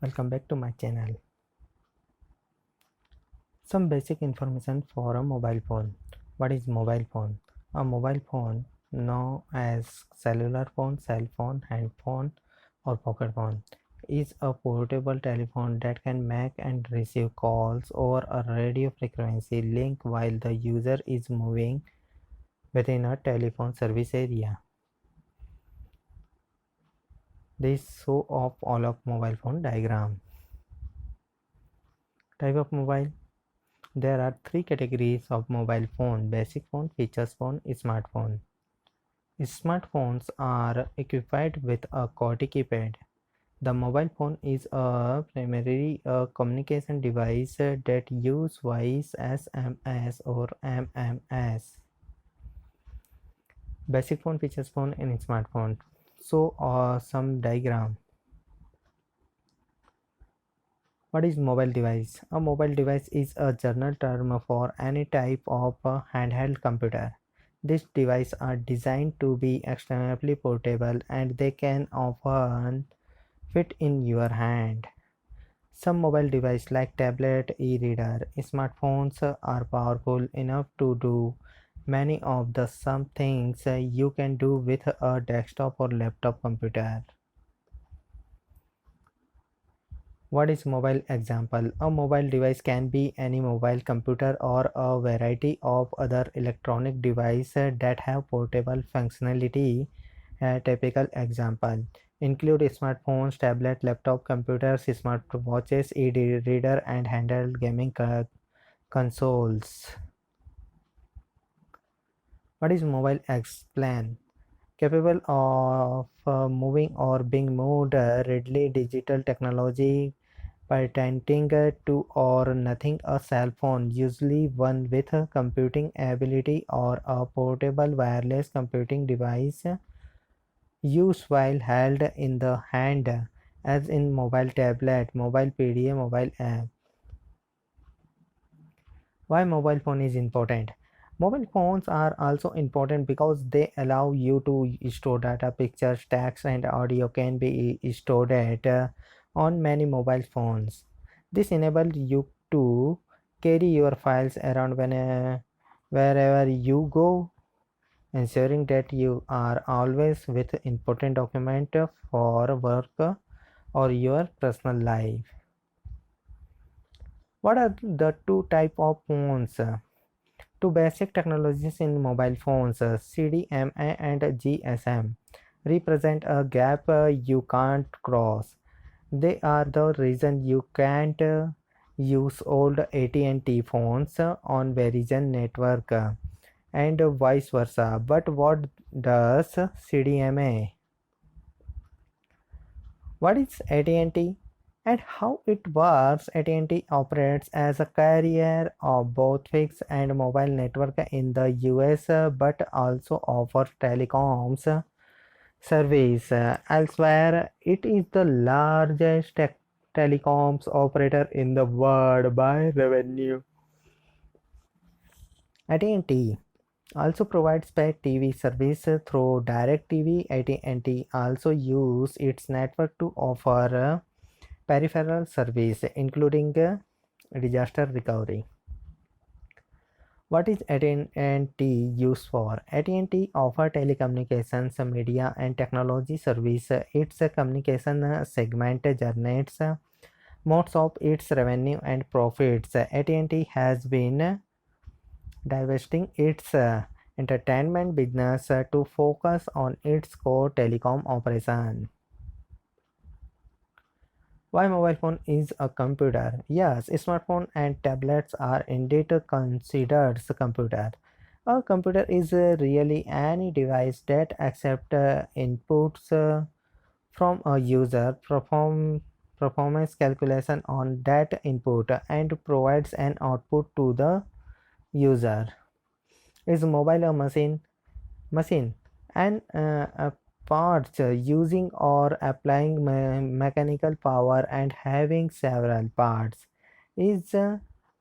Welcome back to my channel. Some basic information for a mobile phone. What is mobile phone? A mobile phone, known as cellular phone, cell phone, hand phone, or pocket phone, is a portable telephone that can make and receive calls over a radio frequency link while the user is moving within a telephone service area. This show of all of mobile phone diagram. Type of mobile. There are three categories of mobile phone: basic phone, features phone, smartphone. Smartphones are equipped with a QWERTY keypad. The mobile phone is primarily a communication device that uses voice, SMS or MMS. Basic phone, features phone and smartphone. So some diagram. What is mobile device? A mobile device is a general term for any type of handheld computer. These devices are designed to be extremely portable and they can often fit in your hand. Some mobile devices like tablet, e-reader, smartphones are powerful enough to do many of the some things you can do with a desktop or laptop computer. What is mobile example? A mobile device can be any mobile computer or a variety of other electronic devices that have portable functionality. A typical example include smartphones, tablet, laptop computers, smartwatches, e-reader and handheld gaming consoles. What is mobile explain? Capable of moving or being moved readily, digital technology pertaining to or nothing a cell phone, usually one with a computing ability or a portable wireless computing device used while held in the hand, as in mobile tablet, mobile PDA, mobile app. Why mobile phone is important? Mobile phones are also important because they allow you to store data, pictures, text and audio can be stored at on many mobile phones. This enables you to carry your files around wherever you go, ensuring that you are always with important document for work or your personal life. What are the two type of phones? Two basic technologies in mobile phones, CDMA and GSM, represent a gap you can't cross. They are the reason you can't use old AT&T phones on Verizon network and vice versa. But what does CDMA? What is AT&T and how it works? AT&T operates as a carrier of both fixed and mobile network in the US, but also offers telecoms service elsewhere. It is the largest telecoms operator in the world by revenue. AT&T also provides pay TV service through DirecTV. AT&T also use its network to offer peripheral service including disaster recovery. What is AT&T used for? AT&T offer telecommunications, media and technology service. Its communication segment generates most of its revenue and profits. AT&T has been divesting its entertainment business to focus on its core telecom operation. Why mobile phone is a computer? Yes, smartphone and tablets are indeed considered a computer. A computer is really any device that accepts inputs from a user, performs calculation on that input, and provides an output to the user. Is mobile a machine and parts using or applying mechanical power and having several parts is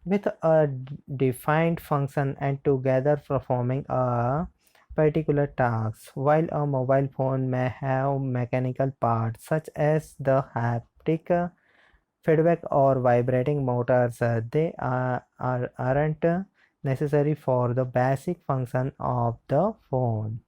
with a defined function and together performing a particular task, while a mobile phone may have mechanical parts such as the haptic feedback or vibrating motors. Aren't necessary for the basic function of the phone.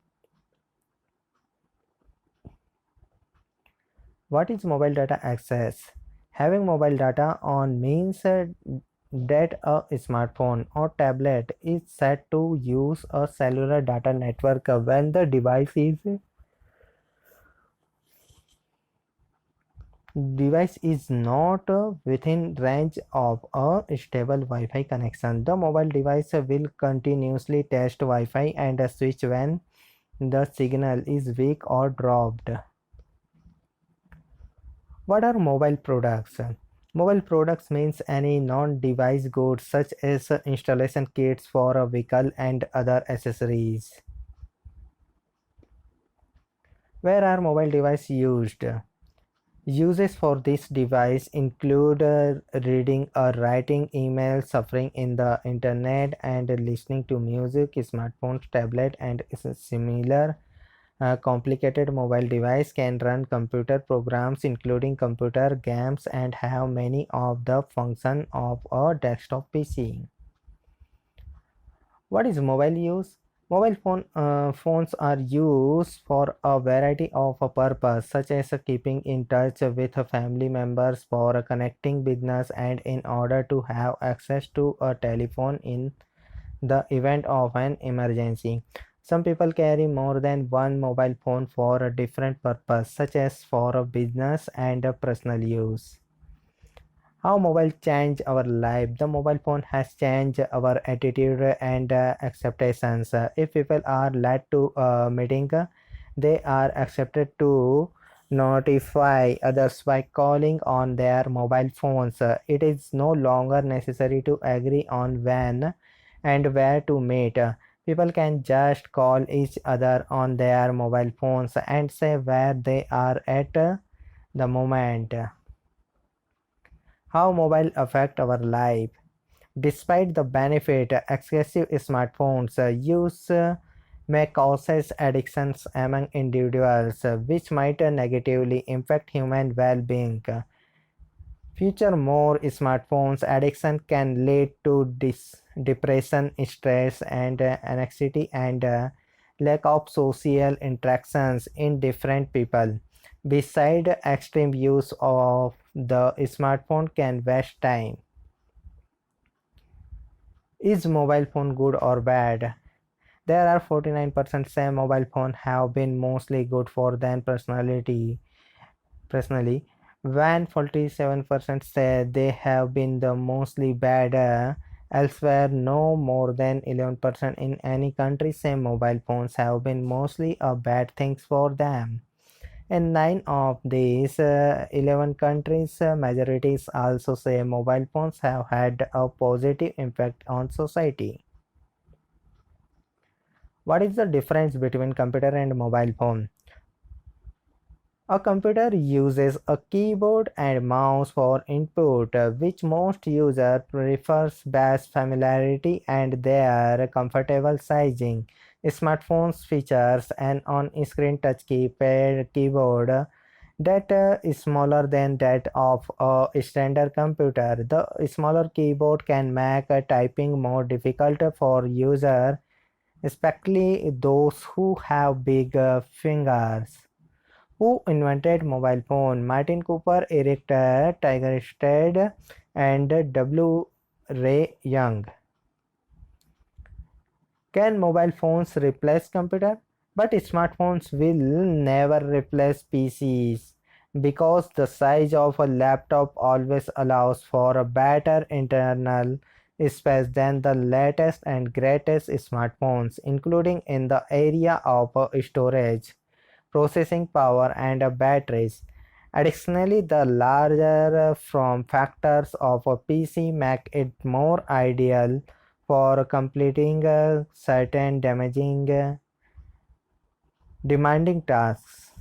What is mobile data access? Having mobile data on means that a smartphone or tablet is set to use a cellular data network when the device is not within range of a stable Wi-Fi connection. The mobile device will continuously test Wi-Fi and switch when the signal is weak or dropped. What are mobile products? Mobile products means any non-device goods such as installation kits for a vehicle and other accessories. Where are mobile devices used? Uses for this device include reading or writing emails, surfing in the internet, and listening to music. Smartphones, tablet, and similar complicated mobile device can run computer programs including computer games and have many of the function of a desktop PC. What is mobile use? Phones are used for a variety of purposes, such as keeping in touch with family members, for connecting business, and in order to have access to a telephone in the event of an emergency. Some people carry more than one mobile phone for a different purpose, such as for a business and a personal use. How mobile change our life? The mobile phone has changed our attitude and acceptations. If people are led to a meeting, they are accepted to notify others by calling on their mobile phones. It is no longer necessary to agree on when and where to meet. People can just call each other on their mobile phones and say where they are at the moment. How mobile affect our life? Despite the benefit, excessive smartphones use may cause addictions among individuals, which might negatively impact human well-being. Future more smartphones addiction can lead to depression, stress, and anxiety, and lack of social interactions in different people. Beside extreme use of the smartphone can waste time. Is mobile phone good or bad? There are 49% say mobile phone have been mostly good for them personally, when 47% say they have been the mostly bad. Elsewhere, no more than 11% in any country say mobile phones have been mostly a bad things for them. In 9 of these 11 countries, majorities also say mobile phones have had a positive impact on society. What is the difference between computer and mobile phone? A computer uses a keyboard and mouse for input, which most users prefers based familiarity and their comfortable sizing. Smartphones features an on-screen touch keyboard that is smaller than that of a standard computer. The smaller keyboard can make typing more difficult for users, especially those who have big fingers. Who invented mobile phone? Martin Cooper, Eric Tigerstad, and W. Ray Young. Can mobile phones replace computer? But smartphones will never replace PCs because the size of a laptop always allows for a better internal space than the latest and greatest smartphones, including in the area of storage, processing power, and batteries. Additionally, the larger form factors of a PC make it more ideal for completing certain demanding tasks.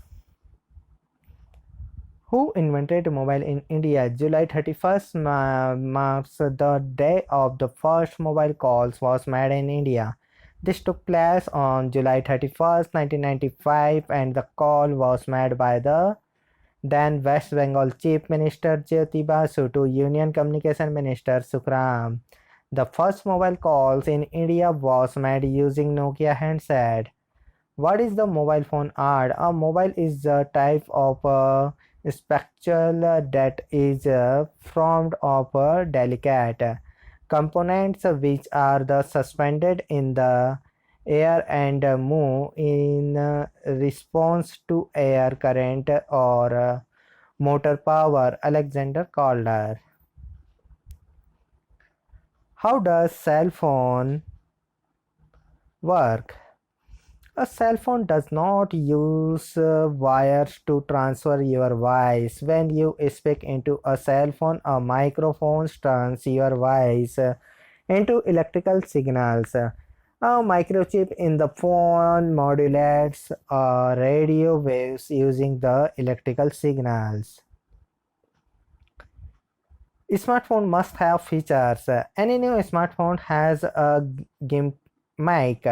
Who invented mobile in India? July 31st marks the day of the first mobile calls was made in India. This took place on July 31st, 1995, and the call was made by the then West Bengal Chief Minister Jyoti Basu to Union Communication Minister Sukram. The first mobile calls in India was made using Nokia handset. What is the mobile phone art? A mobile is a type of spectral that is formed of delicate components which are suspended in the air and move in response to air current or motor power. Alexander Calder. How does cell phone work? A cell phone does not use wires to transfer your voice. When you speak into a cell phone, a microphone turns your voice into electrical signals. A microchip in the phone modulates radio waves using the electrical signals. Smartphone must have features. Any new smartphone has a gimmick.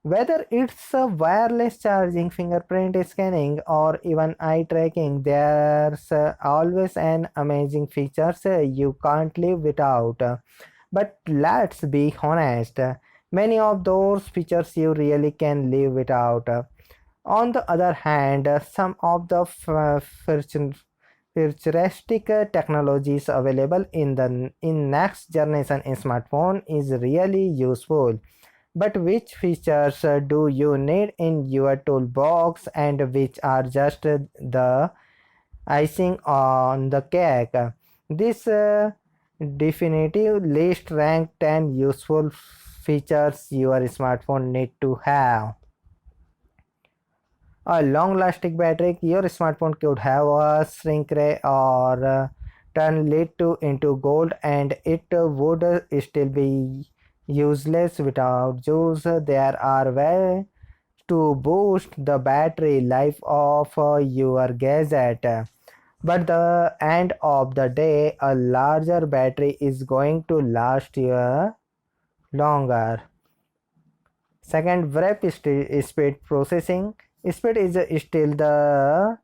Whether it's a wireless charging, fingerprint scanning, or even eye tracking, there's always an amazing features you can't live without. But let's be honest, many of those features you really can live without. On the other hand, some of the futuristic technologies available in next generation smartphone is really useful. But which features do you need in your toolbox and which are just the icing on the cake? This definitive list rank 10 useful features your smartphone need to have. A long lasting battery. Your smartphone could have a shrink ray or turn lead into gold and it would still be useless without juice. There are ways to boost the battery life of your gadget, but the end of the day a larger battery is going to last you longer. Second, warp speed processing. Speed is still the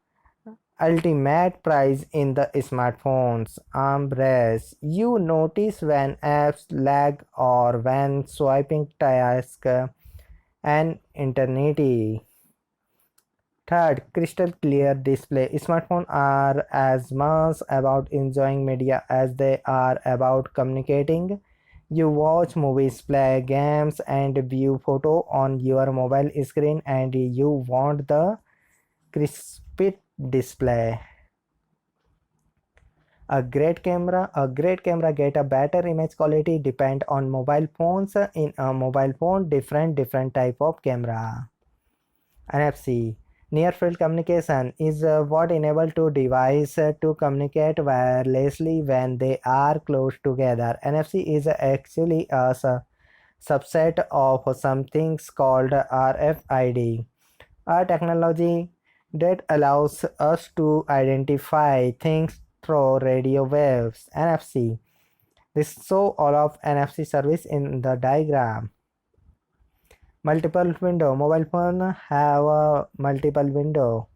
ultimate prize in the smartphone's embrace. You notice when apps lag or when swiping tasks an eternity. Third, crystal clear display. Smartphones are as much about enjoying media as they are about communicating. You watch movies, play games, and view photo on your mobile screen, and you want the crisp display. A great camera get a better image quality depend on mobile phones. In a mobile phone, different type of camera. NFC. Near field communication is what enable two devices to communicate wirelessly when they are close together. NFC is actually a subset of something called RFID, a technology that allows us to identify things through radio waves. NFC. This show all of NFC service in the diagram. Multiple window. Mobile phone have a multiple window.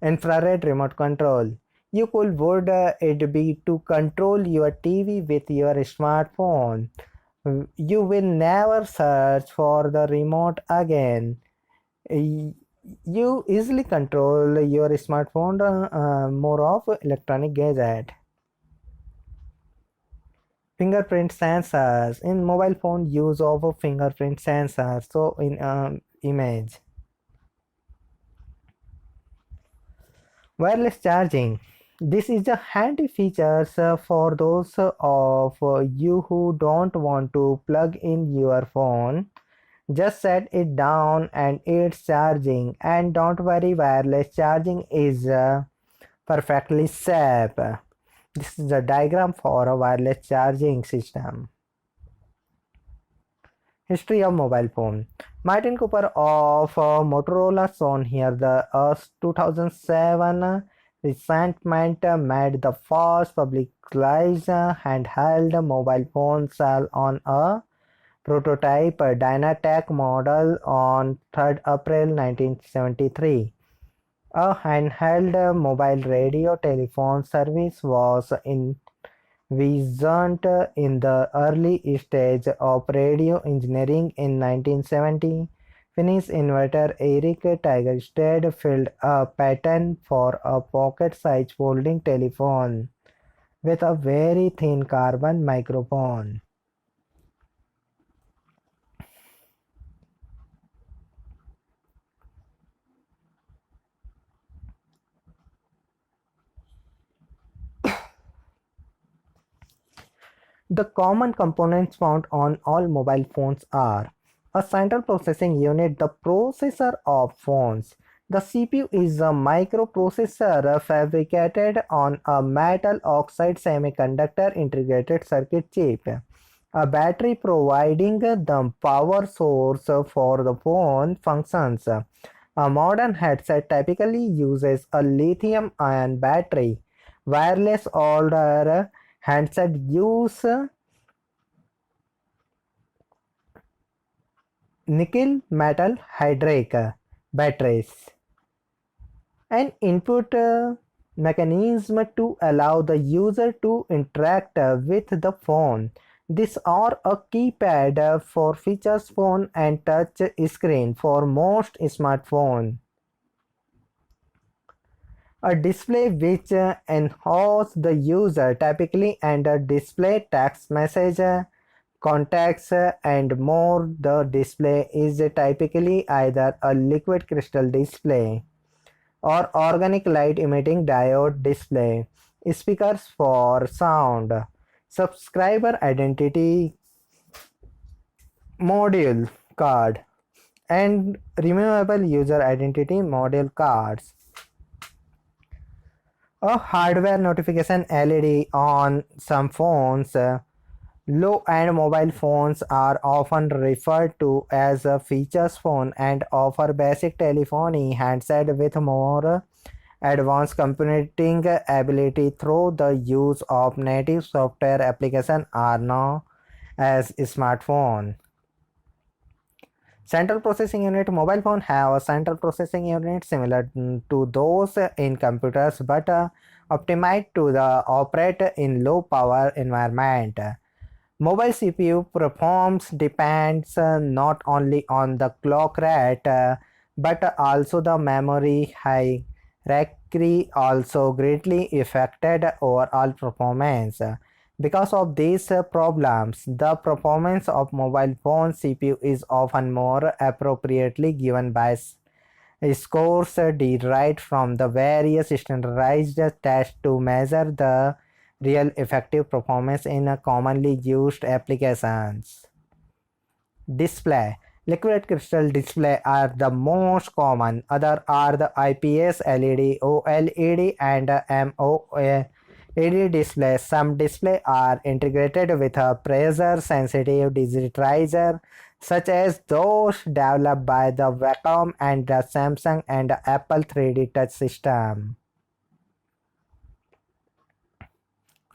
Infrared remote control. You could would it be to control your TV with your smartphone. You will never search for the remote again. You easily control your smartphone more of electronic gadget. Fingerprint sensors in mobile phone use of a fingerprint sensor so in image. Wireless charging. This is a handy feature for those of you who don't want to plug in your phone. Just set it down and it's charging, and don't worry, wireless charging is perfectly safe. This is a diagram for a wireless charging system. History of mobile phone. Martin Cooper of Motorola shown here. The 2007 recentment made the first publicized handheld mobile phone sell on a prototype Dynatec model on 3rd April 1973. A handheld mobile radio telephone service was envisioned in the early stage of radio engineering in 1970. Finnish inventor Erik Tigerstad filled a patent for a pocket-sized folding telephone with a very thin carbon microphone. The common components found on all mobile phones are a central processing unit, the processor of phones. The CPU is a microprocessor fabricated on a metal oxide semiconductor integrated circuit chip. A battery providing the power source for the phone functions. A modern headset typically uses a lithium ion battery. Wireless older handset use nickel metal hydride batteries. An input mechanism to allow the user to interact with the phone. These are a keypad for features phone and touch screen for most smartphones. A display which enhances the user typically and a display text message, contacts and more. The display is typically either a liquid crystal display or organic light emitting diode display. Speakers for sound. Subscriber identity module card and removable user identity module cards. A hardware notification LED on some phones. Low-end mobile phones are often referred to as a features phone and offer basic telephony handset with more advanced computing ability through the use of native software application are known as smartphone. Central processing unit. Mobile phone have a central processing unit similar to those in computers but optimized to the operate in low power environment. Mobile CPU performance depends not only on the clock rate but also the memory hierarchy also greatly affected overall performance. Because of these problems, the performance of mobile phone CPU is often more appropriately given by scores derived from the various standardized tests to measure the real effective performance in commonly used applications. Display. Liquid crystal display are the most common. Other are the IPS LED, OLED and MOLED displays. Some displays are integrated with a pressure sensitive digitizer such as those developed by the Wacom and the Samsung and the Apple 3D Touch system.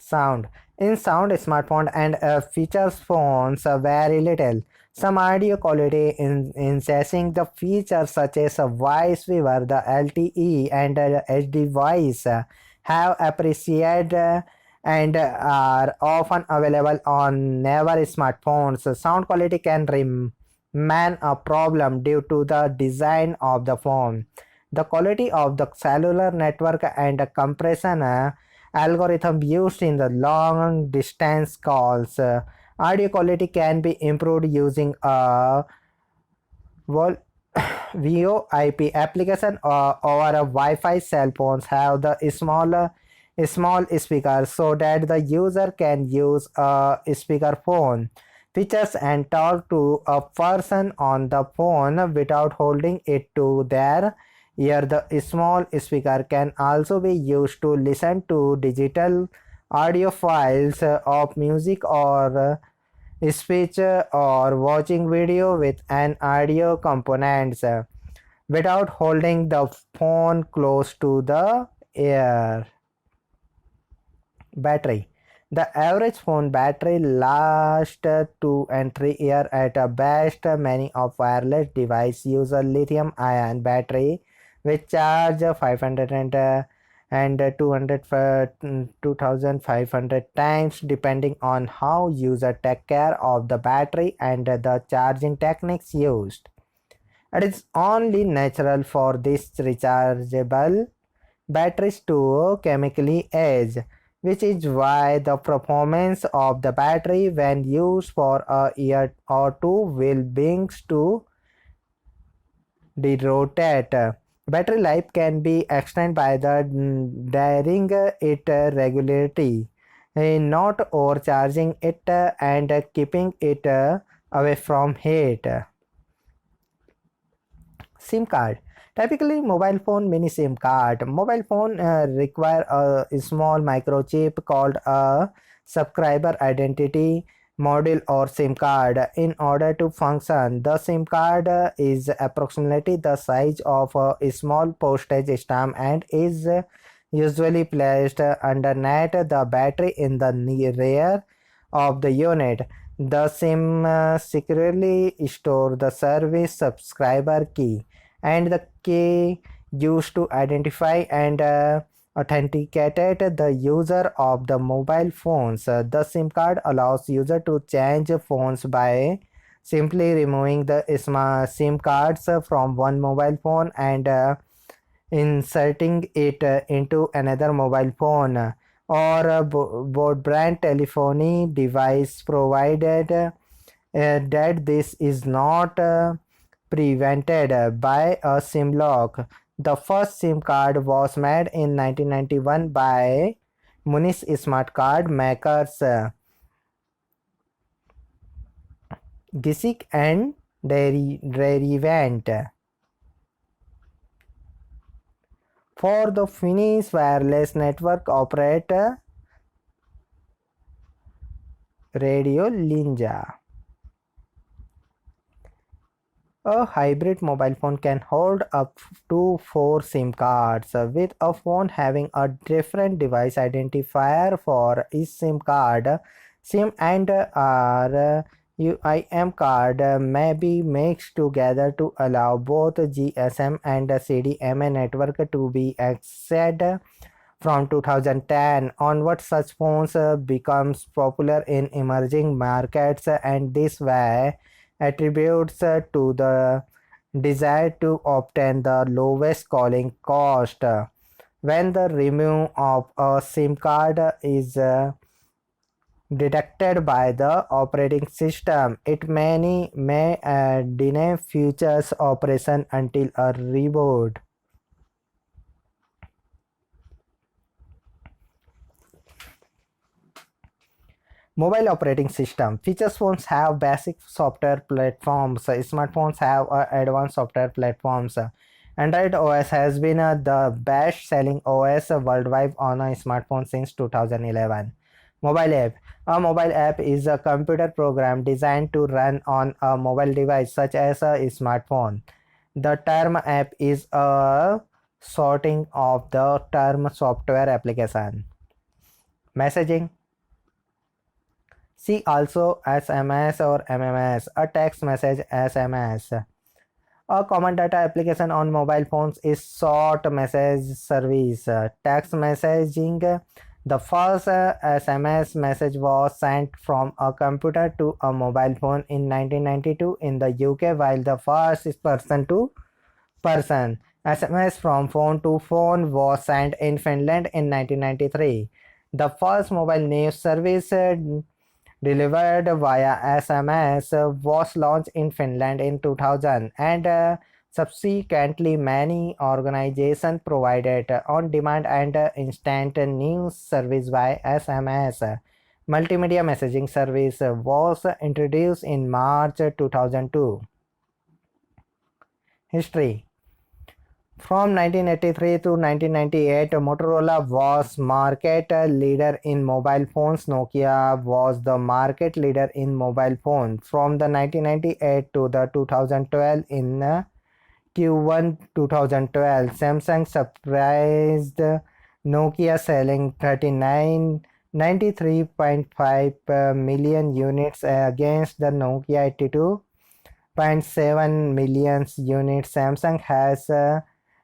Sound. In sound, smartphone and features phones vary little. Some audio quality in enhancing the features such as a voice weaver, the LTE and HD voice have appreciated and are often available on newer smartphones. Sound quality can remain a problem due to the design of the phone, the quality of the cellular network and the compression algorithm used in the long distance calls. Audio quality can be improved using a VoIP application or a Wi-Fi. Cell phones have the small speakers so that the user can use a speakerphone features and talk to a person on the phone without holding it to their ear. The small speaker can also be used to listen to digital audio files of music or speech or watching video with an audio components without holding the phone close to the ear. Battery. The average phone battery lasts 2 and 3 years at best. Many of wireless devices use a lithium ion battery which charge 500 and 200 for 2500 times depending on how user take care of the battery and the charging techniques used. It is only natural for these rechargeable batteries to chemically age, which is why the performance of the battery when used for a year or two will begin to deteriorate. Battery life can be extended by the daring it regularly, not overcharging it and keeping it away from heat. SIM card. Typically, mobile phone mini SIM card. Mobile phone require a small microchip called a subscriber identity module or SIM card in order to function. The SIM card is approximately the size of a small postage stamp and is usually placed underneath the battery in the rear of the unit. The SIM securely store the service subscriber key and the key used to identify and authenticated the user of the mobile phones. The SIM card allows user to change phones by simply removing the SIM cards from one mobile phone and inserting it into another mobile phone or a broadband telephony device, provided that this is not prevented by a SIM lock. The first SIM card was made in 1991 by Munich smart card makers Gisic and Derivant. For the Finnish wireless network operator Radio Linja. A hybrid mobile phone can hold up to 4 SIM cards, with a phone having a different device identifier for each SIM card. SIM and UIM card may be mixed together to allow both GSM and CDMA network to be accessed. From 2010 onward, such phones becomes popular in emerging markets, and this way attributes to the desire to obtain the lowest calling cost. When the removal of a SIM card is deducted by the operating system, it may deny future operation until a reboot. Mobile operating system. Features phones have basic software platforms. Smartphones have advanced software platforms. Android OS has been the best selling OS worldwide on a smartphone since 2011. Mobile app. A mobile app is a computer program designed to run on a mobile device such as a smartphone. The term app is a sorting of the term software application. Messaging. See also SMS or MMS, a text message SMS. A common data application on mobile phones is short message service. Text messaging. The first SMS message was sent from a computer to a mobile phone in 1992 in the UK, while the first is person to person SMS from phone to phone was sent in Finland in 1993. The first mobile news service delivered via SMS was launched in Finland in 2000, and subsequently many organizations provided on-demand and instant news service by SMS. Multimedia messaging service was introduced in March 2002. History. From 1983 to 1998, Motorola was market leader in mobile phones. Nokia was the market leader in mobile phones. From the 1998 to the 2012, in Q1 2012, Samsung surprised Nokia, selling 93.5 million units against the Nokia 82.7 million units. Samsung has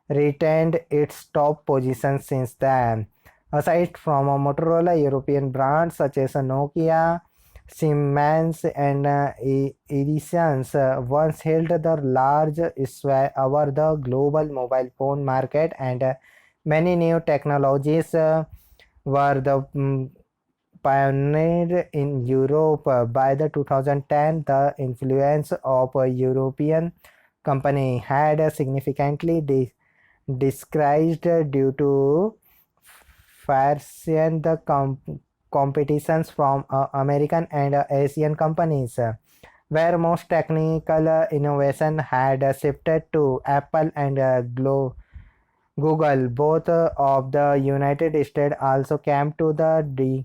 retained its top position since then. Aside from Motorola, European brands such as Nokia, Siemens, and Ericsson once held the large sway over the global mobile phone market, and many new technologies were the pioneered in Europe. By the 2010, the influence of a European company had significantly decreased due to fierce the competitions from American and Asian companies, where most technical innovation had shifted to Apple and Google. Both of the United States also came to the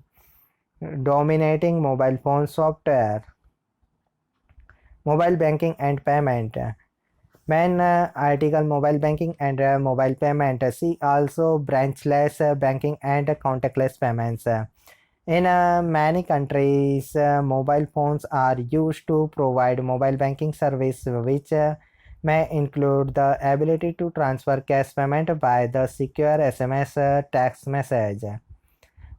dominating mobile phone software, mobile banking and payment. Main article mobile banking and mobile payment. See also branchless banking and contactless payments. In many countries, mobile phones are used to provide mobile banking service, which may include the ability to transfer cash payment by the secure SMS text message.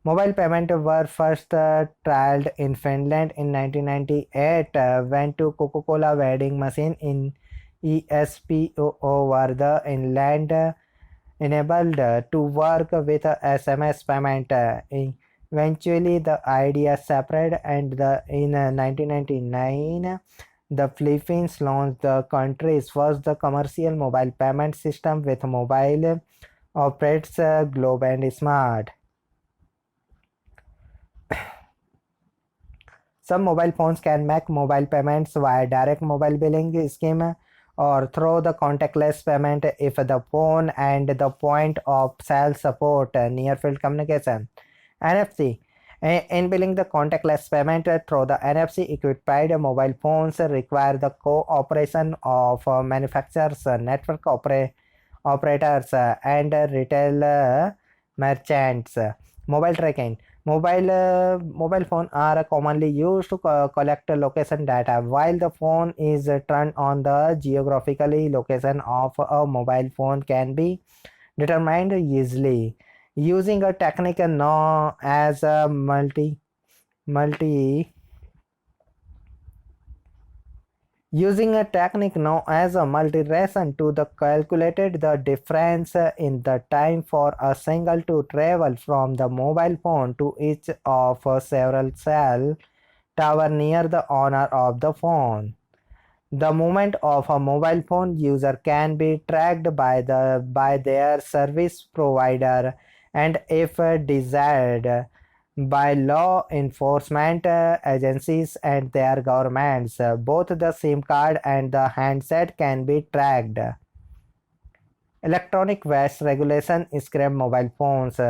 Mobile payments were first trialed in Finland in 1998 when two Coca-Cola vending machine in ESPO were the inland enabled to work with SMS payment. Eventually, the idea separated, and in 1999, the Philippines launched the country's first commercial mobile payment system with mobile operates Globe and Smart. Some mobile phones can make mobile payments via direct mobile billing scheme or through the contactless payment if the phone and the point of sale support near field communication. NFC. In billing the contactless payment through the NFC equipped mobile phones require the cooperation of manufacturers, network operators, and retail merchants. Mobile tracking. Mobile phone are commonly used to collect location data. While the phone is turned on, the geographically location of a mobile phone can be determined easily using a technique known as a multi-ration to the calculated the difference in the time for a single to travel from the mobile phone to each of several cell tower near the owner of the phone. The movement of a mobile phone user can be tracked by their service provider, and if desired, by law enforcement agencies and their governments. Both the SIM card and the handset can be tracked. Electronic waste regulation scrap mobile phones.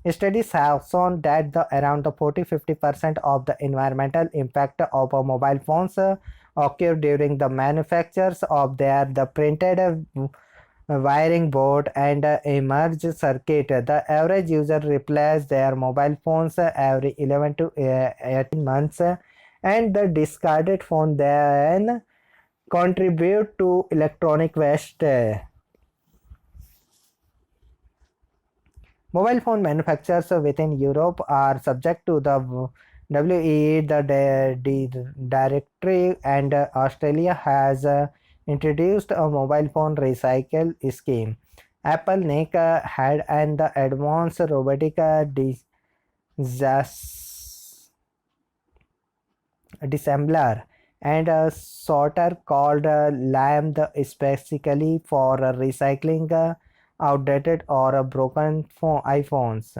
Studies have shown that around 40-50% of the environmental impact of mobile phones occur during the manufactures of the printed wiring board and emerge circuit. The average user replaces their mobile phones every 11 to 18 months, and the discarded phone then contribute to electronic waste. Mobile phone manufacturers within Europe are subject to the WEE, the directory, and Australia has introduced a mobile phone recycle scheme. Apple, Nike had and the advanced robotic disassembler and a sorter called LAM specifically for recycling outdated or broken iPhones.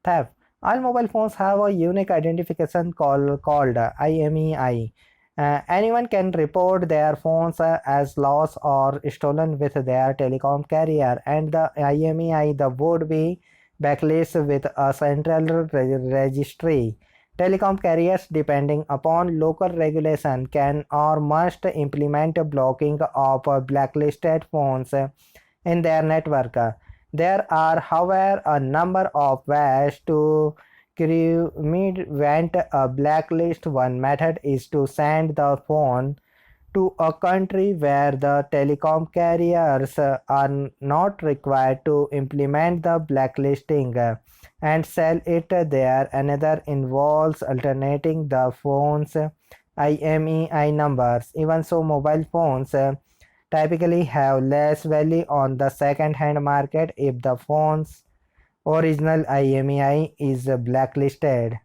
Theft. All mobile phones have a unique identification called IMEI. Anyone can report their phones as lost or stolen with their telecom carrier, and the IMEI would be backlisted with a central registry. Telecom carriers, depending upon local regulation, can or must implement blocking of blacklisted phones in their network. There are, however, a number of ways to prevent a blacklist. One method is to send the phone to a country where the telecom carriers are not required to implement the blacklisting and sell it there. Another involves alternating the phone's IMEI numbers. Even so, mobile phones typically have less value on the second hand market if the phone's original IMEI is blacklisted.